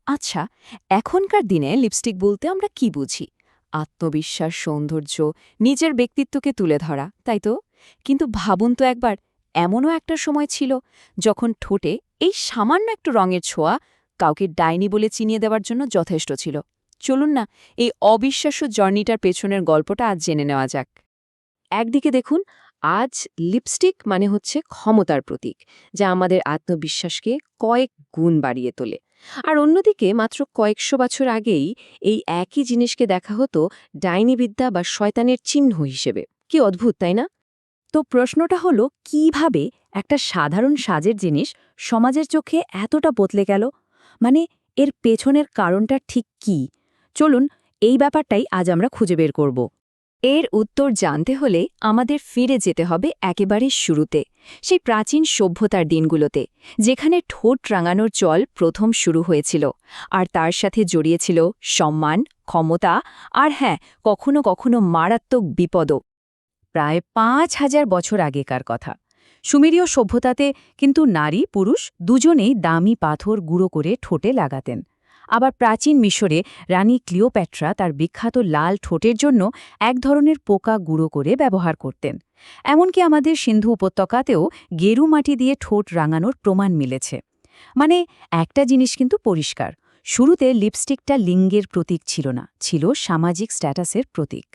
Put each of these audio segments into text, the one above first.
আচ্ছা, এখনকার দিনে লিপস্টিক বলতে আমরা কি বুঝি? আত্মবিশ্বাস, সৌন্দর্য, নিজের ব্যক্তিত্বকে তুলে ধরা, তাই তো? কিন্তু ভাবুন তো একবার, এমনও একটা সময় ছিল যখন ঠোঁটে এই সামান্য একটু রঙের ছোঁয়া কাউকে ডাইনি বলে চিনিয়ে দেওয়ার জন্য যথেষ্ট ছিল। চলুন না, এই অবিশ্বাস্য জার্নিটার পেছনের গল্পটা আজ জেনে নেওয়া যাক। একদিকে দেখুন, আজ লিপস্টিক মানে হচ্ছে ক্ষমতার প্রতীক, যা আমাদের আত্মবিশ্বাসকে কয়েক গুণ বাড়িয়ে তোলে। আর অন্যদিকে মাত্র কয়েকশো বছর আগেই এই একই জিনিসকে দেখা হতো ডাইনিবিদ্যা বা শয়তানের চিহ্ন হিসেবে। কি অদ্ভুত, তাই না? তো প্রশ্নটা হলো, কিভাবে একটা সাধারণ সাজের জিনিস সমাজের চোখে এতটা বদলে গেল? মানে, এর পেছনের কারণটা ঠিক কি? চলুন, এই ব্যাপারটাই আজ আমরা খুঁজে বের করব। এর উত্তর জানতে হলে আমাদের ফিরে যেতে হবে একেবারে শুরুতে, সেই প্রাচীন সভ্যতার দিনগুলোতে, যেখানে ঠোঁট রাঙানোর চল প্রথম শুরু হয়েছিল, আর তার সাথে জড়িয়েছিল সম্মান, ক্ষমতা, আর হ্যাঁ, কখনো কখনো মারাত্মক বিপদও। প্রায় ৫,০০০ বছর আগেকার কথা। সুমেরীয় সভ্যতাতে কিন্তু নারী পুরুষ দুজনেই দামি পাথর গুঁড়ো করে ঠোঁটে লাগাতেন। আবার প্রাচীন মিশরে রানী ক্লিওপ্যাট্রা তার বিখ্যাত লাল ঠোঁটের জন্য এক ধরনের পোকা গুঁড়ো করে ব্যবহার করতেন। এমনকি আমাদের সিন্ধু উপত্যকাতেও গেরু মাটি দিয়ে ঠোঁট রাঙানোর প্রমাণ মিলেছে। মানে, একটা জিনিস কিন্তু পরিষ্কার, শুরুতে লিপস্টিকটা লিঙ্গের প্রতীক ছিল না, ছিল সামাজিক স্ট্যাটাসের প্রতীক।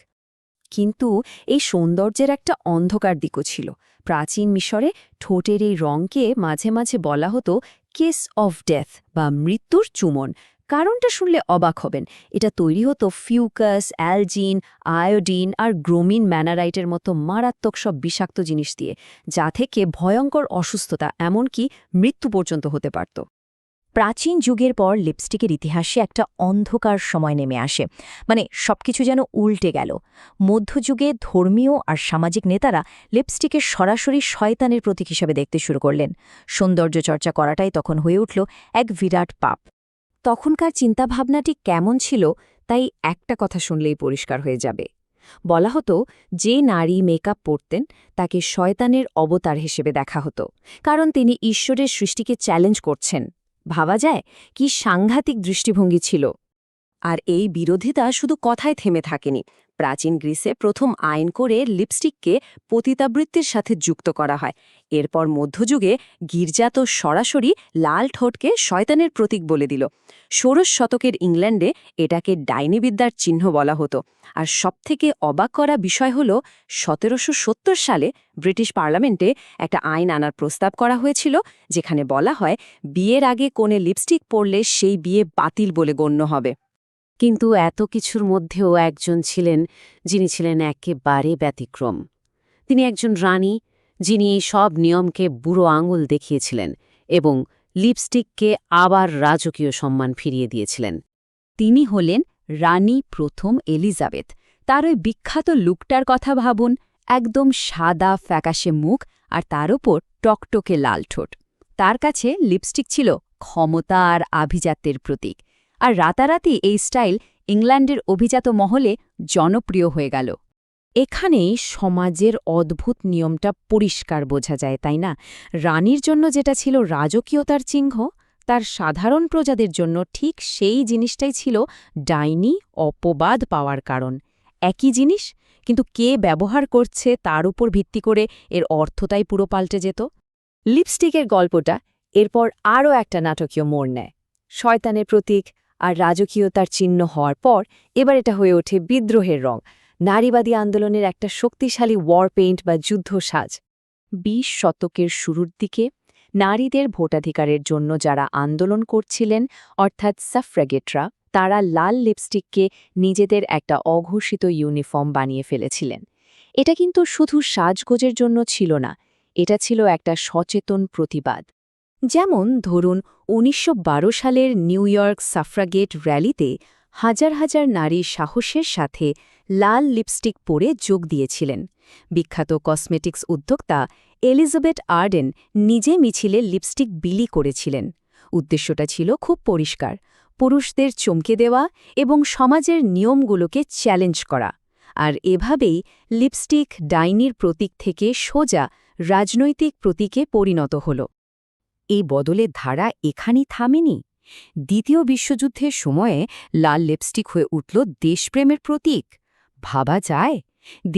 কিন্তু এই সৌন্দর্যের একটা অন্ধকার দিকও ছিল। প্রাচীন মিশরে ঠোঁটের এই রঙকে মাঝে মাঝে বলা হতো কিস অফ ডেথ বা মৃত্যুর চুমন। কারণটা শুনলে অবাক হবেন, এটা তৈরি হতো ফিউকাস, অ্যালজিন, আয়োডিন আর গ্রোমিন ম্যানারাইটের মতো মারাত্মক সব বিষাক্ত জিনিস দিয়ে, যা থেকে ভয়ঙ্কর অসুস্থতা, এমনকি মৃত্যু পর্যন্ত হতে পারত। প্রাচীন যুগের পর লিপস্টিকের ইতিহাসে একটা অন্ধকার সময় নেমে আসে। মানে, সবকিছু যেন উল্টে গেল। মধ্যযুগে ধর্মীয় আর সামাজিক নেতারা লিপস্টিকে সরাসরি শয়তানের প্রতীক হিসেবে দেখতে শুরু করলেন। সৌন্দর্য চর্চা করাটাই তখন হয়ে উঠল এক বিরাট পাপ। তখনকার চিন্তাভাবনাটি কেমন ছিল, তাই একটা কথা শুনলেই পরিষ্কার হয়ে যাবে। বলা হতো, যে নারী মেকআপ পরতেন তাকে শয়তানের অবতার হিসেবে দেখা হতো, কারণ তিনি ঈশ্বরের সৃষ্টিকে চ্যালেঞ্জ করছেন। ভাবা যায় কি সাংঘাতিক দৃষ্টিভঙ্গি ছিল। আর এই বিরোধিতা শুধু কথায় থেমে থাকেনি। প্রাচীন গ্রিসে প্রথম আইন করে লিপস্টিককে পতিতাবৃত্তির সাথে যুক্ত করা হয়। এরপর মধ্যযুগে গির্জা তো সরাসরি লাল ঠোঁটকে শয়তানের প্রতীক বলে দিল। ষোড়শ শতকের ইংল্যান্ডে এটাকে ডাইনিবিদ্যার চিহ্ন বলা হতো। আর সবথেকে অবাক করা বিষয় হল, ১৭৭০ সালে ব্রিটিশ পার্লামেন্টে একটা আইন আনার প্রস্তাব করা হয়েছিল, যেখানে বলা হয় বিয়ের আগে কোণে লিপস্টিক পরলে সেই বিয়ে বাতিল বলে গণ্য হবে। কিন্তু এত কিছুর মধ্যেও একজন ছিলেন, যিনি ছিলেন একেবারে ব্যতিক্রম। তিনি একজন রানী, যিনি এই সব নিয়মকে বুড়ো আঙুল দেখিয়েছিলেন এবং লিপস্টিককে আবার রাজকীয় সম্মান ফিরিয়ে দিয়েছিলেন। তিনি হলেন রানী প্রথম এলিজাবেথ। তার ওই বিখ্যাত লুকটার কথা ভাবুন, একদম সাদা ফ্যাকাশে মুখ আর তার ওপর টকটকে লাল ঠোঁট। তার কাছে লিপস্টিক ছিল ক্ষমতা আর আভিজাত্যের প্রতীক। আর রাতারাতি এই স্টাইল ইংল্যান্ডের অভিজাত মহলে জনপ্রিয় হয়ে গেল। এখানেই সমাজের অদ্ভুত নিয়মটা পরিষ্কার বোঝা যায়, তাই না? রানীর জন্য যেটা ছিল রাজকীয়তার চিহ্ন, তার সাধারণ প্রজাদের জন্য ঠিক সেই জিনিসটাই ছিল ডাইনি, অপবাদ পাওয়ার কারণ। একই জিনিস, কিন্তু কে ব্যবহার করছে তার উপর ভিত্তি করে এর অর্থটাই পুরো পাল্টে যেত। লিপস্টিকের গল্পটা এরপর আরও একটা নাটকীয় মোড় নেয়। শয়তানের প্রতীক আর রাজকীয়তার চিহ্ন হওয়ার পর এবার এটা হয়ে ওঠে বিদ্রোহের রং, নারীবাদী আন্দোলনের একটা শক্তিশালী ওয়ার পেইন্ট বা যুদ্ধ সাজ। ২০ শতকের শুরুর দিকে নারীদের ভোটাধিকারের জন্য যারা আন্দোলন করছিলেন, অর্থাৎ সাফ্রাগেটরা, তারা লাল লিপস্টিককে নিজেদের একটা অঘোষিত ইউনিফর্ম বানিয়ে ফেলেছিলেন। এটা কিন্তু শুধু সাজগোজের জন্য ছিল না, এটা ছিল একটা সচেতন প্রতিবাদ। যেমন ধরুন, ১৯১২ সালের নিউ ইয়র্ক সাফ্রাগেট র্যালিতে হাজার হাজার নারী সাহসের সাথে লাল লিপস্টিক পরে যোগ দিয়েছিলেন। বিখ্যাত কসমেটিক্স উদ্যোক্তা এলিজাবেথ আর্ডেন নিজে মিছিলে লিপস্টিক বিলি করেছিলেন। উদ্দেশ্যটা ছিল খুব পরিষ্কার, পুরুষদের চমকে দেওয়া এবং সমাজের নিয়মগুলোকে চ্যালেঞ্জ করা। আর এভাবেই লিপস্টিক ডাইনির প্রতীক থেকে সোজা রাজনৈতিক প্রতীকে পরিণত হল। এই বদলের ধারা এখানেই থামেনি। দ্বিতীয় বিশ্বযুদ্ধের সময়ে লাল লিপস্টিক হয়ে উঠল দেশপ্রেমের প্রতীক। ভাবা যায়,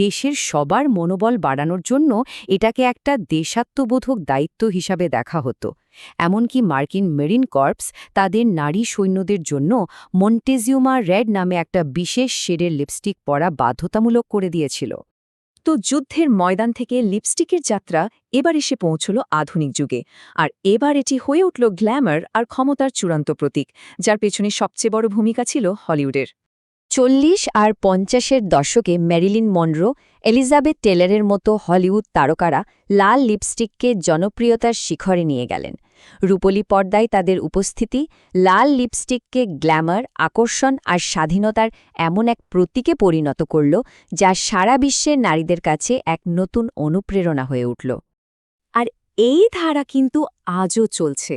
দেশের সবার মনোবল বাড়ানোর জন্য এটাকে একটা দেশাত্মবোধক দায়িত্ব হিসাবে দেখা হতো। এমনকি মার্কিন মেরিন কর্পস তাদের নারী সৈন্যদের জন্য মন্টেজিউমা রেড নামে একটা বিশেষ শেডের লিপস্টিক পরা বাধ্যতামূলক করে দিয়েছিল। তো যুদ্ধের ময়দান থেকে লিপস্টিকের যাত্রা এবার এসে পৌঁছল আধুনিক যুগে, আর এবার এটি হয়ে উঠল গ্ল্যামার আর ক্ষমতার চূড়ান্ত প্রতীক, যার পেছনে সবচেয়ে বড় ভূমিকা ছিল হলিউডের। 40 আর 50-এর দশকে ম্যারিলিন মনরো, এলিজাবেথ টেলরের মতো হলিউড তারকারা লাল লিপস্টিককে জনপ্রিয়তার শিখরে নিয়ে গেলেন। রূপলী পর্দায় তাদের উপস্থিতি লাল লিপস্টিককে গ্ল্যামার, আকর্ষণ আর স্বাধীনতার এমন এক প্রতীকে পরিণত করল, যা সারা বিশ্বের নারীদের কাছে এক নতুন অনুপ্রেরণা হয়ে উঠল। আর এই ধারা কিন্তু আজও চলছে।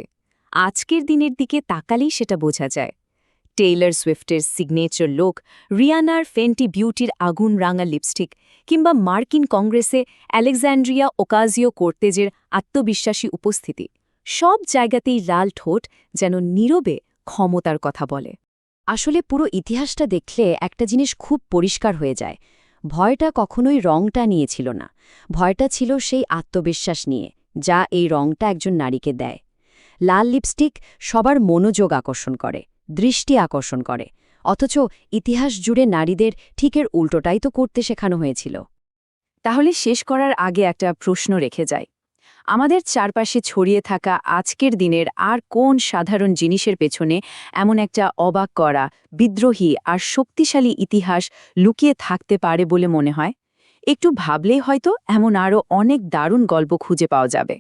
আজকের দিনের দিকে তাকালেই সেটা বোঝা যায়। টেইলর সুইফটের সিগনেচার লুক, রিয়ানার ফেন্টি বিউটির আগুন রাঙা লিপস্টিক, কিংবা মার্কিন কংগ্রেসে আলেকজান্ড্রিয়া ওকাজিও কোর্তেজের আত্মবিশ্বাসী উপস্থিতি, সব জায়গাতেই লাল ঠোঁট যেন নীরবে ক্ষমতার কথা বলে। আসলে পুরো ইতিহাসটা দেখলে একটা জিনিস খুব পরিষ্কার হয়ে যায়। ভয়টা কখনোই রংটা নিয়েছিল না, ভয়টা ছিল সেই আত্মবিশ্বাস নিয়ে, যা এই রংটা একজন নারীকে দেয়। লাল লিপস্টিক সবার মনোযোগ আকর্ষণ করে, দৃষ্টি আকর্ষণ করে, অথচ ইতিহাস জুড়ে নারীদের ঠিক এর উল্টোটাই তো করতে শেখানো হয়েছিল। তাহলে শেষ করার আগে একটা প্রশ্ন রেখে যায়, আমাদের চারপাশে ছড়িয়ে থাকা আজকের দিনের আর কোন সাধারণ জিনিসের পেছনে এমন একটা অবাক করা, বিদ্রোহী আর শক্তিশালী ইতিহাস লুকিয়ে থাকতে পারে বলে মনে হয়? একটু ভাবলেই হয়তো এমন আরও অনেক দারুণ গল্প খুঁজে পাওয়া যাবে।